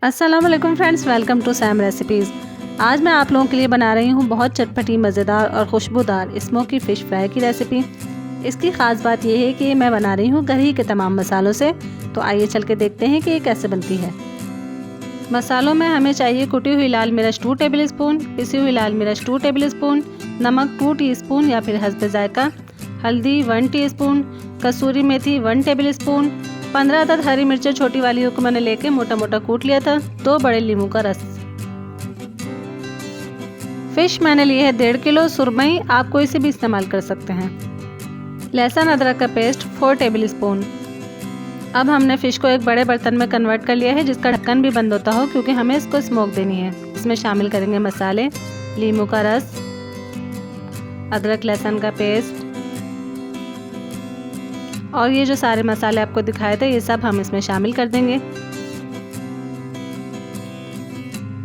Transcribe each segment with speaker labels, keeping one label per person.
Speaker 1: अस्सलाम वालेकुम friends, welcome to Sam recipes. आज मैं आप लोगों के लिए बना रही हूँ बहुत चटपटी, मज़ेदार और खुशबूदार स्मोकी फ़िश फ्राई की रेसिपी। इसकी ख़ास बात यह है कि मैं बना रही हूँ घर ही के तमाम मसालों से। तो आइए चल के देखते हैं कि ये कैसे बनती है। मसालों में हमें चाहिए कुटी हुई लाल मिर्च 2 टेबल स्पून, पिसी हुई लाल मिर्च 2 टेबल स्पून, नमक 2 टीस्पून या फिर हस्ब जायका, हल्दी 1 टीस्पून, कसूरी मेथी 1 टेबल स्पून, 15 अदद हरी मिर्चें छोटी वाली को मैंने लेके मोटा मोटा कूट लिया था, 2 बड़े नींबू का रस। फिश मैंने ली है 1.5 किलो सुरमई, आप कोई से भी इस्तेमाल कर सकते हैं। लहसुन अदरक का पेस्ट 4 टेबल स्पून। अब हमने फ़िश को एक बड़े बर्तन में कन्वर्ट कर लिया है जिसका ढक्कन भी बंद होता हो, क्योंकि हमें इसको स्मोक देनी है। इसमें शामिल करेंगे मसाले, नींबू का रस, अदरक लहसुन का पेस्ट और ये जो सारे मसाले आपको दिखाए थे ये सब हम इसमें शामिल कर देंगे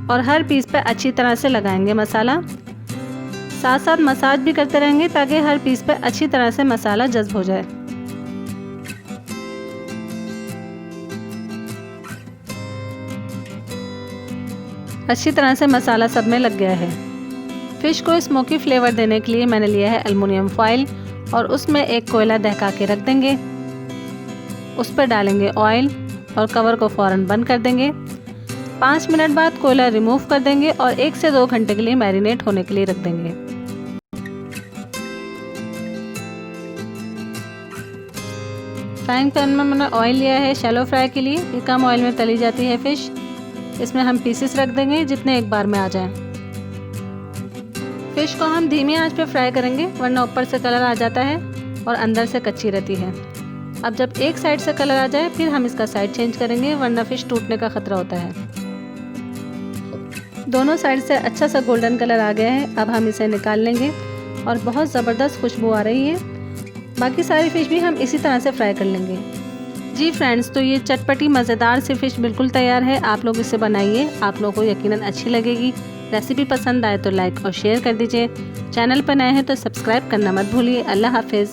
Speaker 1: और हर पीस पे अच्छी तरह से लगाएंगे मसाला। साथ साथ मसाज भी करते रहेंगे ताकि हर पीस पे अच्छी तरह से मसाला जज्ब हो जाए। अच्छी तरह से मसाला सब में लग गया है। फ़िश को स्मोकी फ्लेवर देने के लिए मैंने लिया है एल्युमिनियम फॉइल और उसमें एक कोयला दहका के रख देंगे। उस पर डालेंगे ऑयल और कवर को फ़ौरन बंद कर देंगे। 5 मिनट बाद कोयला रिमूव कर देंगे और 1 से 2 घंटे के लिए मैरिनेट होने के लिए रख देंगे। फ्राइंग पैन में मैंने ऑयल लिया है शैलो फ्राई के लिए। ये कम ऑयल में तली जाती है फ़िश। इसमें हम पीसेस रख देंगे जितने एक बार में आ जाएं। फ़िश को हम धीमी आंच पे फ्राई करेंगे वरना ऊपर से कलर आ जाता है और अंदर से कच्ची रहती है। अब जब एक साइड से कलर आ जाए फिर हम इसका साइड चेंज करेंगे वरना फ़िश टूटने का खतरा होता है। दोनों साइड से अच्छा सा गोल्डन कलर आ गया है। अब हम इसे निकाल लेंगे और बहुत ज़बरदस्त खुशबू आ रही है। बाकी सारी फ़िश भी हम इसी तरह से फ्राई कर लेंगे। जी फ्रेंड्स, तो ये चटपटी मज़ेदार सी फ़िश बिल्कुल तैयार है। आप लोग इसे बनाइए, आप लोगों को यकीनन अच्छी लगेगी। रेसिपी पसंद आए तो लाइक और शेयर कर दीजिए। चैनल पर नए हैं तो सब्सक्राइब करना मत भूलिए। अल्लाह हाफिज़।